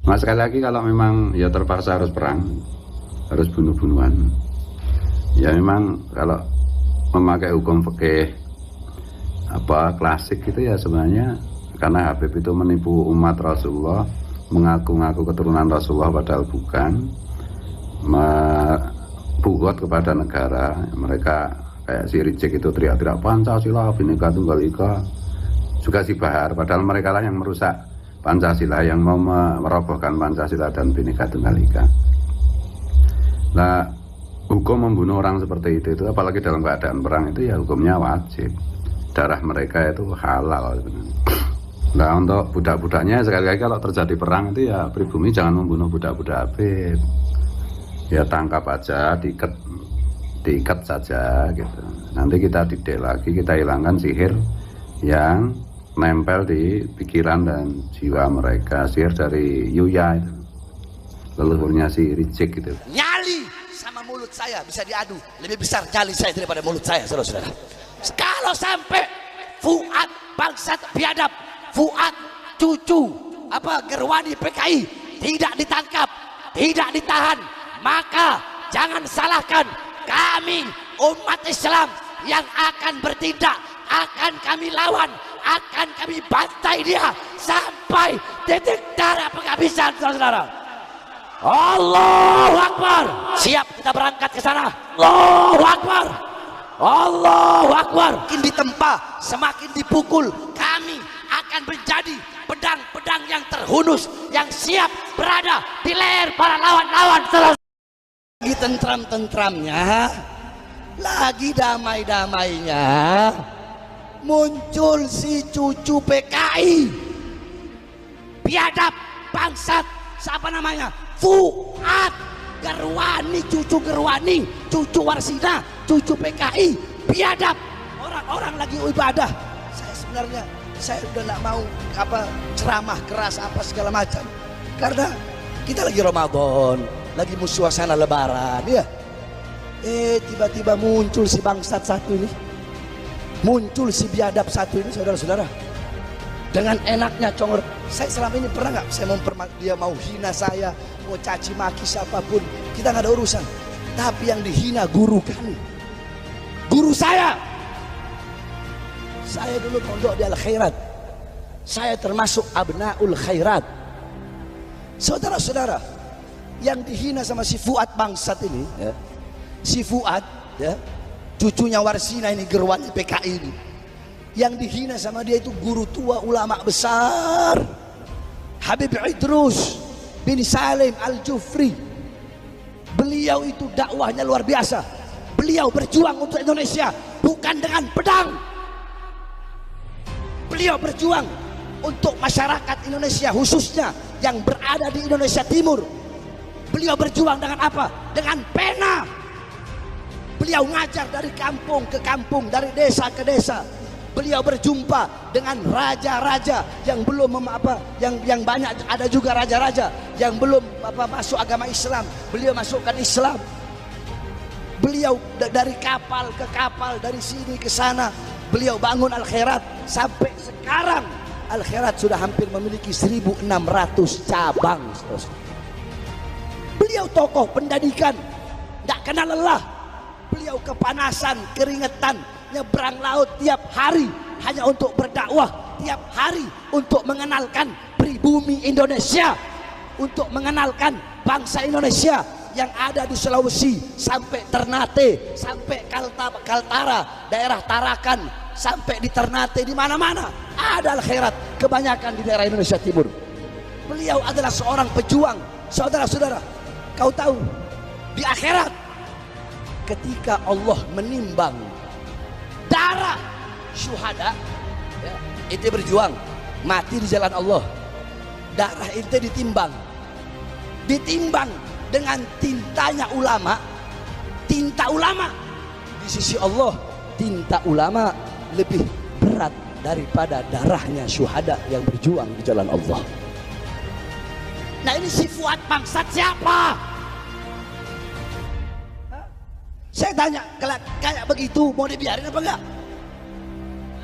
Nah sekali lagi kalau memang ya terpaksa harus perang, harus bunuh-bunuhan, ya memang kalau memakai hukum fikih klasik itu ya sebenarnya karena Habib itu menipu umat Rasulullah, mengaku-ngaku keturunan Rasulullah padahal bukan, bugot kepada negara. Mereka kayak si Ricik itu teriak-teriak Pancasila, Bhinneka Tunggal Ika, juga si Bahar, padahal mereka lah yang merusak Pancasila, yang mau merobohkan Pancasila dan Bhinneka Tunggal Ika. Nah, hukum membunuh orang seperti itu apalagi dalam keadaan perang itu ya hukumnya wajib. Darah mereka itu halal. Nah, untuk budak-budaknya sekali lagi kalau terjadi perang itu ya pribumi jangan membunuh budak-budak Habib. Ya tangkap aja, diikat saja gitu. Nanti kita didik lagi, kita hilangkan sihir yang nempel di pikiran dan jiwa mereka. Sihir dari Yuya itu, leluhurnya si Ricik gitu. Nyali sama mulut saya bisa diadu, lebih besar nyali saya daripada mulut saya, saudara-saudara. Kalau sampai Fuad bangsat biadab, Fuad cucu Gerwani PKI tidak ditangkap, tidak ditahan, maka jangan salahkan kami umat Islam yang akan bertindak, akan kami lawan, akan kami bantai dia sampai titik darah penghabisan, saudara-saudara. Allahu Akbar. Siap kita berangkat ke sana. Allahu Akbar. Allahu Akbar. Semakin ditempa, semakin dipukul, kami akan menjadi pedang-pedang yang terhunus, yang siap berada di leher para lawan-lawan. Lagi tentram-tentramnya, lagi damai-damainya, muncul si cucu PKI biadab bangsat, siapa namanya, Fuad Gerwani, cucu Gerwani, cucu Warsina, cucu PKI biadab. Orang-orang lagi ibadah, saya sebenarnya udah nggak mau ceramah keras apa segala macam, karena kita lagi Ramadan, lagi suasana lebaran ya. Tiba-tiba muncul si bangsat satu ini, muncul si biadab satu ini, saudara-saudara, dengan enaknya congor. Saya selama ini pernah nggak saya dia mau hina saya, mau caci maki siapapun, kita nggak ada urusan. Tapi yang dihina guru kami, guru saya dulu pondok di Al Khairat, saya termasuk abnaul khairat. Saudara-saudara, yang dihina sama si Fuad bangsat ini ya, si Fuad ya, cucunya Warsina ini, Gerwani PKI ini, yang dihina sama dia itu guru tua ulama besar Habib Idrus bin Salim Al-Jufri. Beliau itu dakwahnya luar biasa. Beliau berjuang untuk Indonesia bukan dengan pedang. Beliau berjuang untuk masyarakat Indonesia, khususnya yang berada di Indonesia Timur. Beliau berjuang dengan apa? Dengan pena. Beliau ngajar dari kampung ke kampung, dari desa ke desa. Beliau berjumpa dengan raja-raja yang belum yang banyak, ada juga raja-raja yang belum masuk agama Islam. Beliau masukkan Islam. Beliau dari kapal ke kapal, dari sini ke sana. Beliau bangun Al Khairat sampai sekarang Al Khairat sudah hampir memiliki 1.600 cabang. Beliau tokoh pendidikan, tidak kenal lelah. Beliau kepanasan, keringetan, nyebrang laut tiap hari hanya untuk berdakwah, tiap hari untuk mengenalkan pribumi Indonesia, untuk mengenalkan bangsa Indonesia yang ada di Sulawesi sampai Ternate, sampai Kaltara, daerah Tarakan, sampai di Ternate, di mana-mana ada Al Khairat, kebanyakan di daerah Indonesia Timur. Beliau adalah seorang pejuang. Saudara-saudara, kau tahu di akhirat ketika Allah menimbang darah syuhada ya, itu berjuang mati di jalan Allah, darah itu ditimbang dengan tintanya ulama. Tinta ulama di sisi Allah, tinta ulama lebih berat daripada darahnya syuhada yang berjuang di jalan Allah. Nah, ini si Fuad bangsat siapa? Saya tanya, kayak begitu mau dibiarin apa enggak?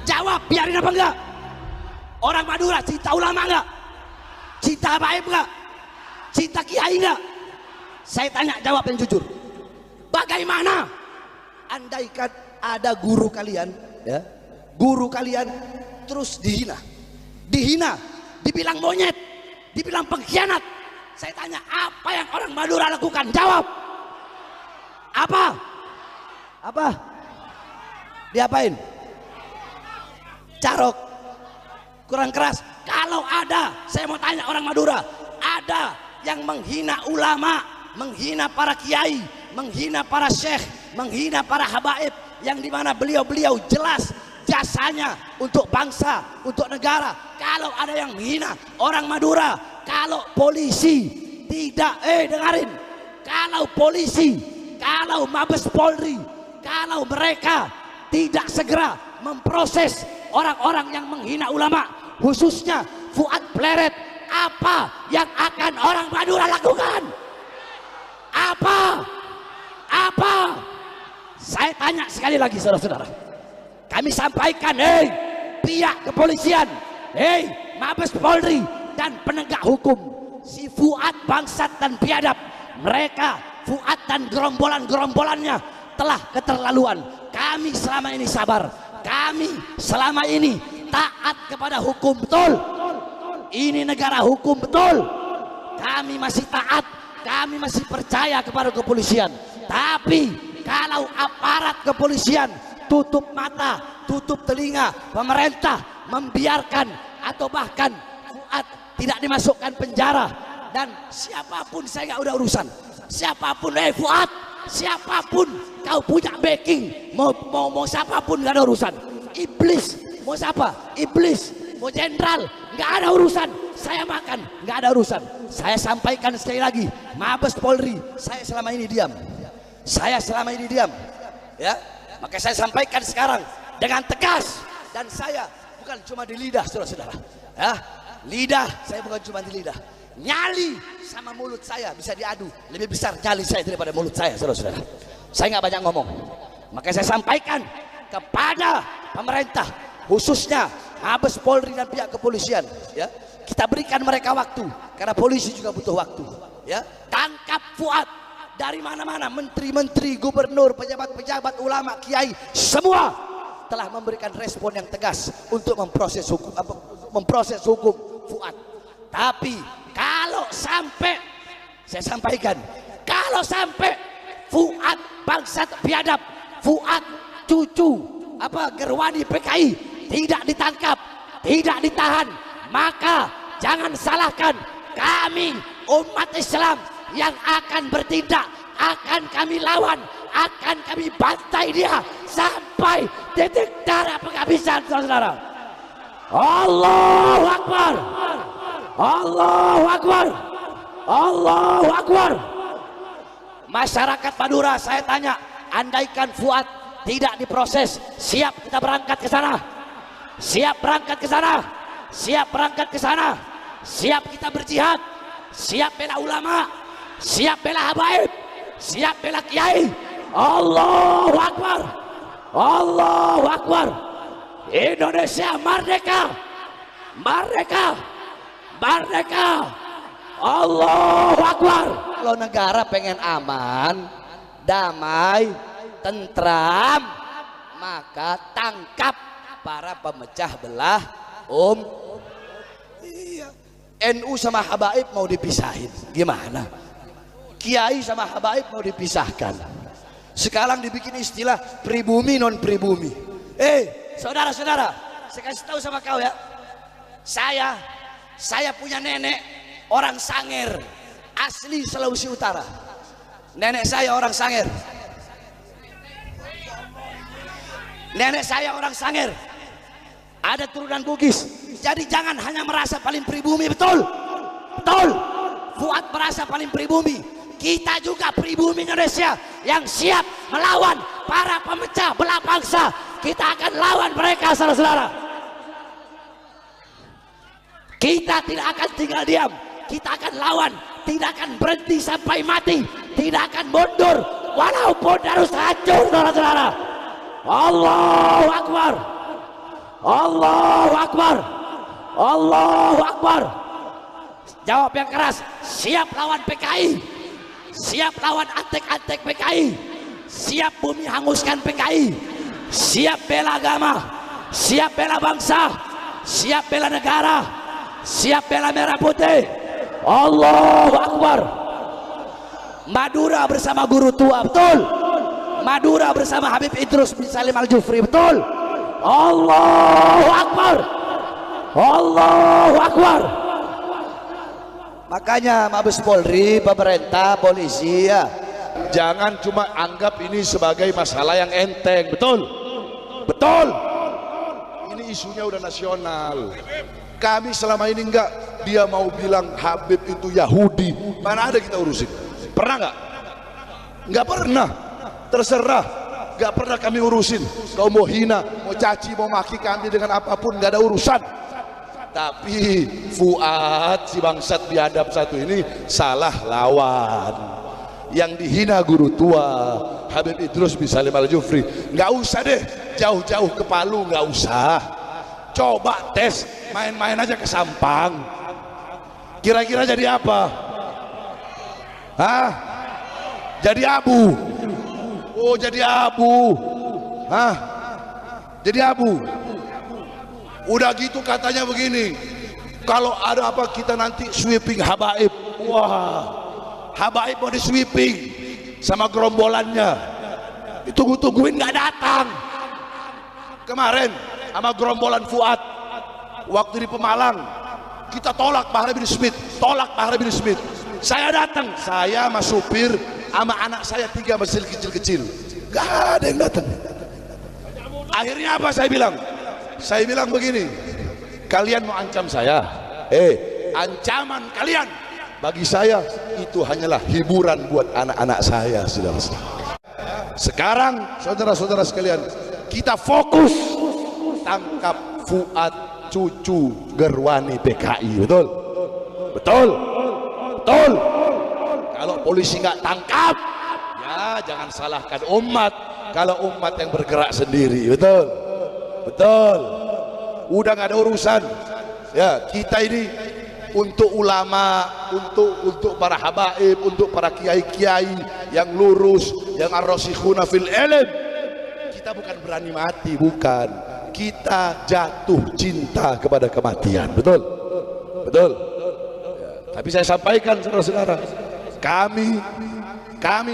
Jawab, biarin apa enggak? Orang Madura cinta ulama enggak? Cinta Habaib enggak? Cinta kiai enggak? Saya tanya, jawab yang jujur. Bagaimana andaikan ada guru kalian, ya, guru kalian terus dihina, dibilang monyet, dibilang pengkhianat. Saya tanya, apa yang orang Madura lakukan? Jawab. Apa? Diapain? Carok, kurang keras. Kalau ada, saya mau tanya orang Madura, ada yang menghina ulama, menghina para kiai, menghina para syekh, menghina para habaib, yang dimana beliau-beliau jelas jasanya untuk bangsa, untuk negara. Kalau ada yang menghina orang Madura, kalau polisi tidak, dengarin, kalau polisi, kalau Mabes Polri, kalau mereka tidak segera memproses orang-orang yang menghina ulama, khususnya Fuad Pleret, apa yang akan orang Madura lakukan? Apa? Saya tanya sekali lagi, saudara-saudara, kami sampaikan, pihak kepolisian, Mabes Polri dan penegak hukum, si Fuad bangsat dan biadab, mereka Fuad dan gerombolan-gerombolannya telah keterlaluan. Kami selama ini sabar, kami selama ini taat kepada hukum, betul. Ini negara hukum, betul. Kami masih taat, kami masih percaya kepada kepolisian. Tapi kalau aparat kepolisian tutup mata, tutup telinga, pemerintah membiarkan atau bahkan Fuad tidak dimasukkan penjara, dan siapapun saya nggak udah urusan, siapapun, Fuad, siapapun kau punya backing, mau siapapun nggak ada urusan. Iblis mau siapa? Iblis mau jenderal, nggak ada urusan. Saya makan, nggak ada urusan. Saya sampaikan sekali lagi, Mabes Polri, saya selama ini diam, ya. Maka saya sampaikan sekarang dengan tegas, dan saya bukan cuma di lidah, saudara-saudara, ya. Lidah saya bukan cuma di lidah, nyali sama mulut saya bisa diadu, lebih besar nyali saya daripada mulut saya, saudara-saudara. Saya nggak banyak ngomong. Maka saya sampaikan kepada pemerintah, khususnya Mabes Polri dan pihak kepolisian, ya, kita berikan mereka waktu, karena polisi juga butuh waktu, ya. Tangkap Fuad. Dari mana-mana, menteri-menteri, gubernur, pejabat-pejabat, ulama, kiai, semua telah memberikan respon yang tegas untuk memproses hukum Fuad. Tapi kalau sampai, saya sampaikan, kalau sampai Fuad bangsat biadab, Fuad cucu Gerwani PKI tidak ditangkap, tidak ditahan, maka jangan salahkan kami umat Islam yang akan bertindak, akan kami lawan, akan kami bantai dia sampai titik darah penghabisan, saudara. Allahu Akbar, Allahu Akbar, Allahu Akbar. Masyarakat Madura, saya tanya, andaikan Fuad tidak diproses, siap kita berangkat ke sana, siap berangkat ke sana, siap berangkat ke sana, siap kita berjihad, siap bela ulama, siap bela habaib, siap bela kiai. Allahu Akbar, Allahu Akbar. Indonesia merdeka, merdeka, merdeka. Allahu Akbar. Kalau negara pengen aman, damai, tentram, maka tangkap para pemecah belah Iya. NU sama habaib mau dipisahin, gimana? Kiai sama habaib mau dipisahkan. Sekarang dibikin istilah pribumi non pribumi. Saudara-saudara, saya kasih tahu sama kau ya. Saya punya nenek orang Sangir, asli Sulawesi Utara. Nenek saya orang Sangir. Nenek saya orang Sangir. Ada turunan Bugis. Jadi jangan hanya merasa paling pribumi, betul? Betul. Fuad merasa paling pribumi. Kita juga pribumi Indonesia yang siap melawan para pemecah belah bangsa. Kita akan lawan mereka, saudara-saudara. Kita tidak akan tinggal diam. Kita akan lawan. Tidak akan berhenti sampai mati. Tidak akan mundur walaupun harus hancur, saudara-saudara. Allahu Akbar, Allahu Akbar, Allahu Akbar. Jawab yang keras. Siap lawan PKI. Siap lawan antek-antek PKI. Siap bumi hanguskan PKI. Siap bela agama. Siap bela bangsa. Siap bela negara. Siap bela merah putih. Allahu Akbar. Madura bersama guru tua, betul. Madura bersama Habib Idrus bin Salim Al-Jufri, betul. Allahu Akbar. Allahu Akbar. Makanya Mabes Polri, pemerintah, polisi ya, jangan cuma anggap ini sebagai masalah yang enteng. Betul, betul. Ini isunya udah nasional. Kami selama ini enggak, dia mau bilang Habib itu Yahudi, mana ada kita urusin? Pernah nggak? Nggak pernah. Terserah, nggak pernah kami urusin. Kau mau hina, mau caci, mau maki kami dengan apapun, nggak ada urusan. Tapi Fuad, si bangsat biadab satu ini salah lawan. Yang dihina guru tua Habib Idrus bin Salim Al-Jufri, nggak usah deh jauh-jauh ke Palu, nggak usah. Coba tes, main-main aja ke Sampang. Kira-kira jadi apa? Hah? Jadi abu. Oh, jadi abu. Hah? Jadi abu. Udah gitu katanya begini, kalau ada apa kita nanti sweeping Habaib. Wah, Habaib mau di sweeping sama gerombolannya. Ditunggu-tungguin nggak datang. Kemarin sama gerombolan Fuad waktu di Pemalang, kita tolak Bahar bin Smith, tolak Bahar bin Smith. Saya datang, saya sama supir sama anak saya 3 masih kecil-kecil, gak ada yang datang. Akhirnya apa saya bilang? Saya bilang begini, kalian mau ancam saya? Ancaman kalian bagi saya itu hanyalah hiburan buat anak-anak saya, saudara-saudara. Sekarang saudara-saudara sekalian, kita fokus tangkap Fuad cucu Gerwani PKI, betul? Betul? Betul? Kalau polisi nggak tangkap, ya jangan salahkan umat. Kalau umat yang bergerak sendiri, betul? Betul. Udah nggak ada urusan. Ya, kita ini untuk ulama, untuk para habaib, untuk para kiai-kiai yang lurus, yang ar-rasikhuna fil ilm. Kita bukan berani mati, bukan. Kita jatuh cinta kepada kematian, betul? Betul. Ya, tapi saya sampaikan saudara-saudara, kami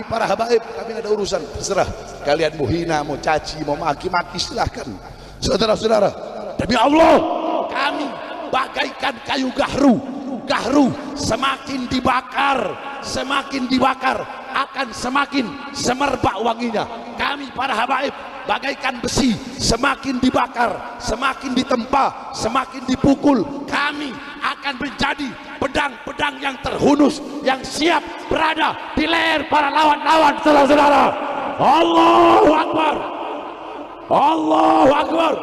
para habaib, kami nggak ada urusan. Terserah kalian mau hina, mau caci, mau maki-maki, silahkan. Saudara-saudara, demi Allah, kami bagaikan kayu gahru. Gahru semakin dibakar akan semakin semerbak wanginya. Kami para habaib bagaikan besi, semakin dibakar, semakin ditempa, semakin dipukul, kami akan menjadi pedang-pedang yang terhunus, yang siap berada di leher para lawan-lawan, saudara-saudara. Allahu Akbar. Allahu Akbar.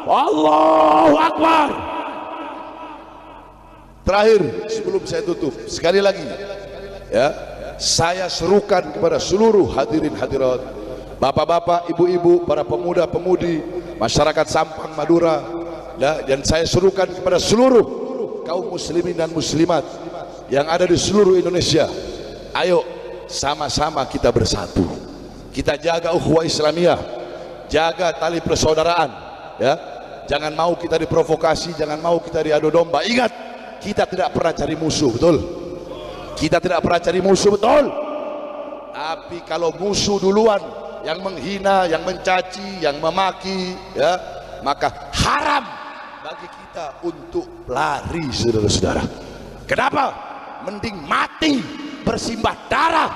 Allahu Akbar. Terakhir sebelum saya tutup, sekali lagi ya, saya serukan kepada seluruh hadirin hadirat, bapak-bapak, ibu-ibu, para pemuda-pemudi, masyarakat Sampang Madura, ya, dan saya serukan kepada seluruh kaum muslimin dan muslimat yang ada di seluruh Indonesia. Ayo sama-sama kita bersatu. Kita jaga ukhuwah Islamiyah, jaga tali persaudaraan, ya. Jangan mau kita diprovokasi, jangan mau kita diadu domba. Ingat, kita tidak pernah cari musuh, betul? Kita tidak pernah cari musuh, betul? Tapi kalau musuh duluan yang menghina, yang mencaci, yang memaki, ya, maka haram bagi kita untuk lari, saudara-saudara. Kenapa? Mending mati bersimbah darah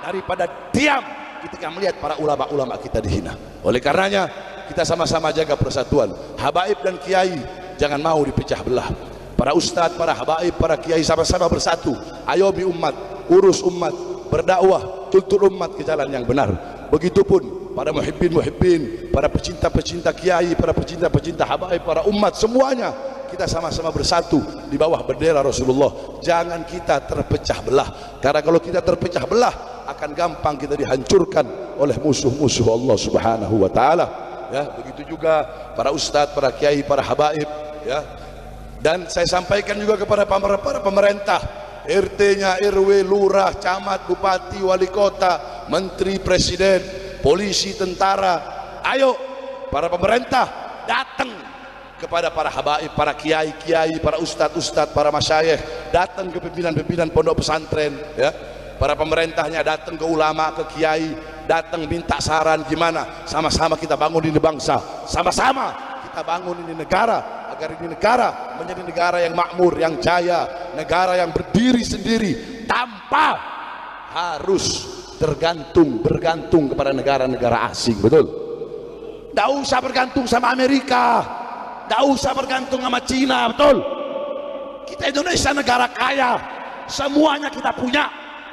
daripada diam ketika melihat para ulama-ulama kita dihina. Oleh karenanya kita sama-sama jaga persatuan. Habaib dan kiai jangan mau dipecah belah. Para ustadz, para habaib, para kiai sama-sama bersatu. Ayomi umat, urus umat, berdakwah, tuntut umat ke jalan yang benar. Begitupun para muhibbin, para pecinta-pecinta kiai, para pecinta-pecinta habaib, para umat, semuanya kita sama-sama bersatu di bawah bendera Rasulullah. Jangan kita terpecah belah, karena kalau kita terpecah belah akan gampang kita dihancurkan oleh musuh-musuh Allah Subhanahu wa taala. Ya, begitu juga para ustadz, para kiai, para habaib, ya. Dan saya sampaikan juga kepada para pemerintah, RT-nya, RW, lurah, camat, bupati, wali kota, menteri, presiden, polisi, tentara, ayo para pemerintah datang kepada para habaib, para kiai-kiai, para ustadz-ustadz, para masyayikh, datang ke pimpinan-pimpinan pondok pesantren, ya. Para pemerintahnya datang ke ulama, ke kiai, datang minta saran gimana sama-sama kita bangun ini bangsa, sama-sama kita bangun ini negara, agar ini negara menjadi negara yang makmur, yang jaya, negara yang berdiri sendiri tanpa harus bergantung kepada negara-negara asing. Betul? Tidak usah bergantung sama Amerika, tidak usah bergantung sama Cina. Betul? Kita Indonesia negara kaya, semuanya kita punya.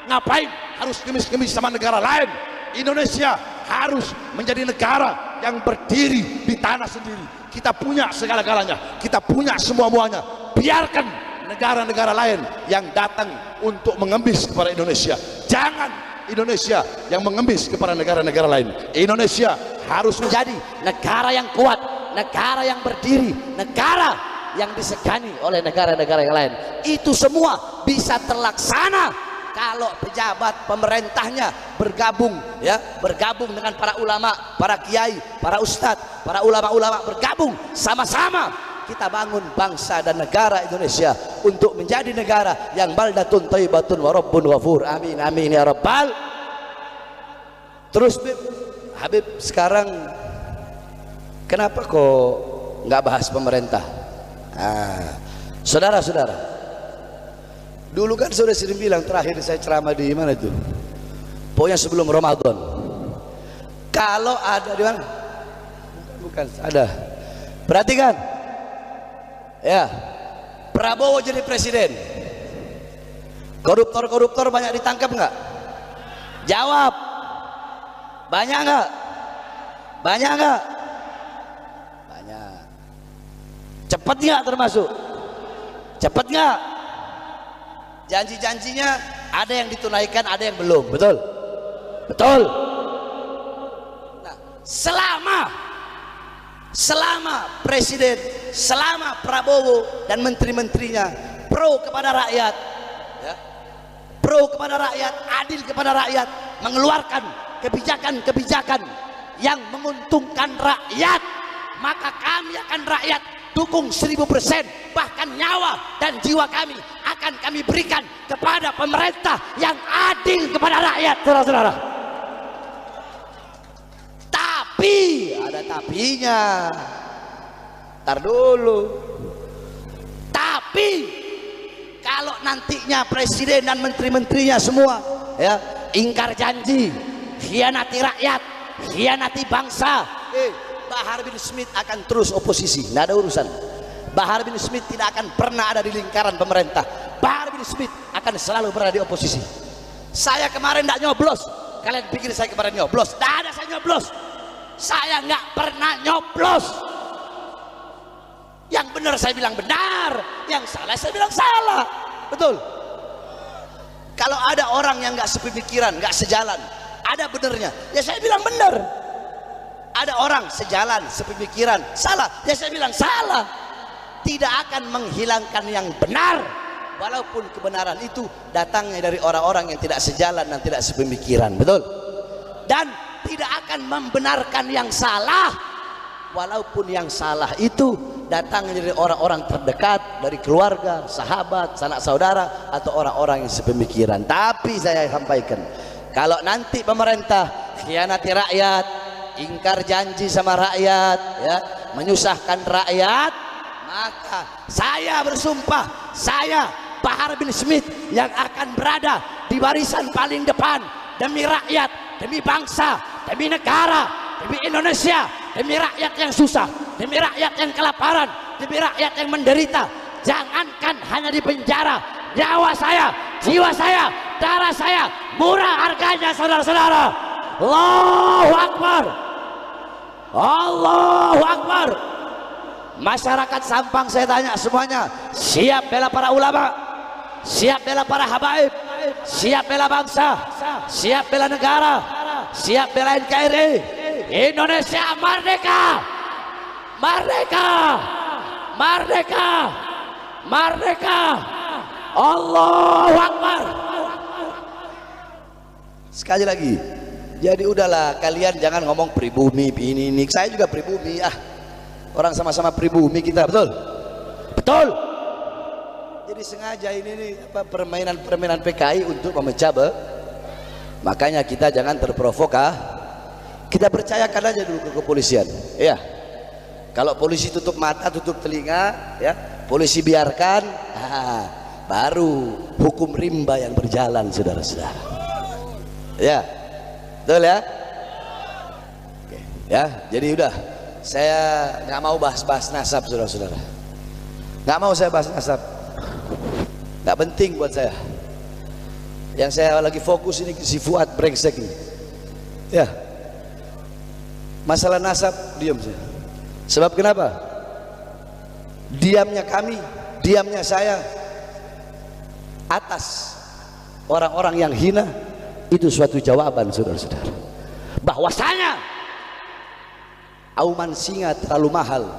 Ngapain harus kemis-kemis sama negara lain? Indonesia harus menjadi negara yang berdiri di tanah sendiri. Kita punya segala-galanya, kita punya semua-muanya. Biarkan negara-negara lain yang datang untuk mengemis kepada Indonesia. Jangan Indonesia yang mengemis kepada negara-negara lain. Indonesia harus menjadi negara yang kuat, negara yang berdiri, negara yang disegani oleh negara-negara yang lain. Itu semua bisa terlaksana kalau pejabat pemerintahnya bergabung, ya, bergabung dengan para ulama, para kiai, para ustadz, para ulama-ulama, bergabung sama-sama kita bangun bangsa dan negara Indonesia untuk menjadi negara yang baldatun thayyibatun wa rabbun ghafur. Amin amin ya rabbal. Terus Habib, sekarang kenapa kok nggak bahas pemerintah? Saudara-saudara, dulu kan sudah sering bilang, terakhir saya ceramah di mana itu? Pokoknya sebelum Ramadan. Kalau ada di mana? Bukan, ada. Perhatikan. Ya. Prabowo jadi presiden. Koruptor-koruptor banyak ditangkap enggak? Jawab. Banyak enggak? Banyak enggak? Banyak. Cepat enggak termasuk? Cepat enggak? Janji-janjinya ada yang ditunaikan, ada yang belum. Betul? Betul? Nah, selama presiden, selama Prabowo dan menteri-menterinya pro kepada rakyat, ya, pro kepada rakyat, adil kepada rakyat, mengeluarkan kebijakan-kebijakan yang menguntungkan rakyat, maka kami akan rakyat dukung 1000%, bahkan nyawa dan jiwa kami akan kami berikan kepada pemerintah yang adil kepada rakyat, saudara-saudara. Tapi ada tapinya. Ntar dulu. Tapi kalau nantinya presiden dan menteri-menterinya semua, ya, ingkar janji, khianati rakyat, khianati bangsa, Bahar bin Smith akan terus oposisi, nggak ada urusan. Bahar bin Smith tidak akan pernah ada di lingkaran pemerintah. Bahar bin Smith akan selalu berada di oposisi. Saya kemarin nggak nyoblos. Kalian pikir saya kemarin nyoblos? Tidak ada saya nyoblos. Saya nggak pernah nyoblos. Yang benar saya bilang benar, yang salah saya bilang salah. Betul? Kalau ada orang yang nggak sepemikiran, nggak sejalan, ada benernya, ya saya bilang benar. Ada orang sejalan, sepemikiran, salah, ya saya bilang salah. Tidak akan menghilangkan yang benar, walaupun kebenaran itu datangnya dari orang-orang yang tidak sejalan dan tidak sepemikiran. Betul? Dan tidak akan membenarkan yang salah, walaupun yang salah itu datangnya dari orang-orang terdekat, dari keluarga, sahabat, sanak saudara, atau orang-orang yang sepemikiran. Tapi saya sampaikan, kalau nanti pemerintah khianati rakyat, ingkar janji sama rakyat, ya, menyusahkan rakyat, maka saya bersumpah, saya Bahar bin Smith yang akan berada di barisan paling depan demi rakyat, demi bangsa, demi negara, demi Indonesia, demi rakyat yang susah, demi rakyat yang kelaparan, demi rakyat yang menderita. Jangankan hanya di penjara, nyawa saya, jiwa saya, darah saya murah harganya, saudara-saudara. Allahu Akbar. Allahu Akbar. Masyarakat Sampang saya tanya semuanya, siap bela para ulama, siap bela para habaib, siap bela bangsa, siap bela negara, siap bela NKRI. Indonesia merdeka, merdeka, merdeka, merdeka, Allahu Akbar. Sekali lagi, jadi udahlah kalian jangan ngomong pribumi ini. Saya juga pribumi, orang sama-sama pribumi kita, betul? Betul. Jadi sengaja ini permainan PKI untuk memecah makanya kita jangan terprovokasi. Kita percayakan aja dulu ke kepolisian, ya. Kalau polisi tutup mata, tutup telinga, ya, polisi biarkan, baru hukum rimba yang berjalan, saudara-saudara. Ya, betul ya. Oke, ya. Jadi udah, saya nggak mau bahas-bahas nasab, saudara-saudara. Nggak mau saya bahas nasab. Nggak penting buat saya. Yang saya lagi fokus ini si Fuad brengsek ini. Ya. Masalah nasab diam saya. Sebab kenapa? Diamnya kami, diamnya saya atas orang-orang yang hina itu suatu jawaban, saudara-saudara. Bahwasanya auman singa terlalu mahal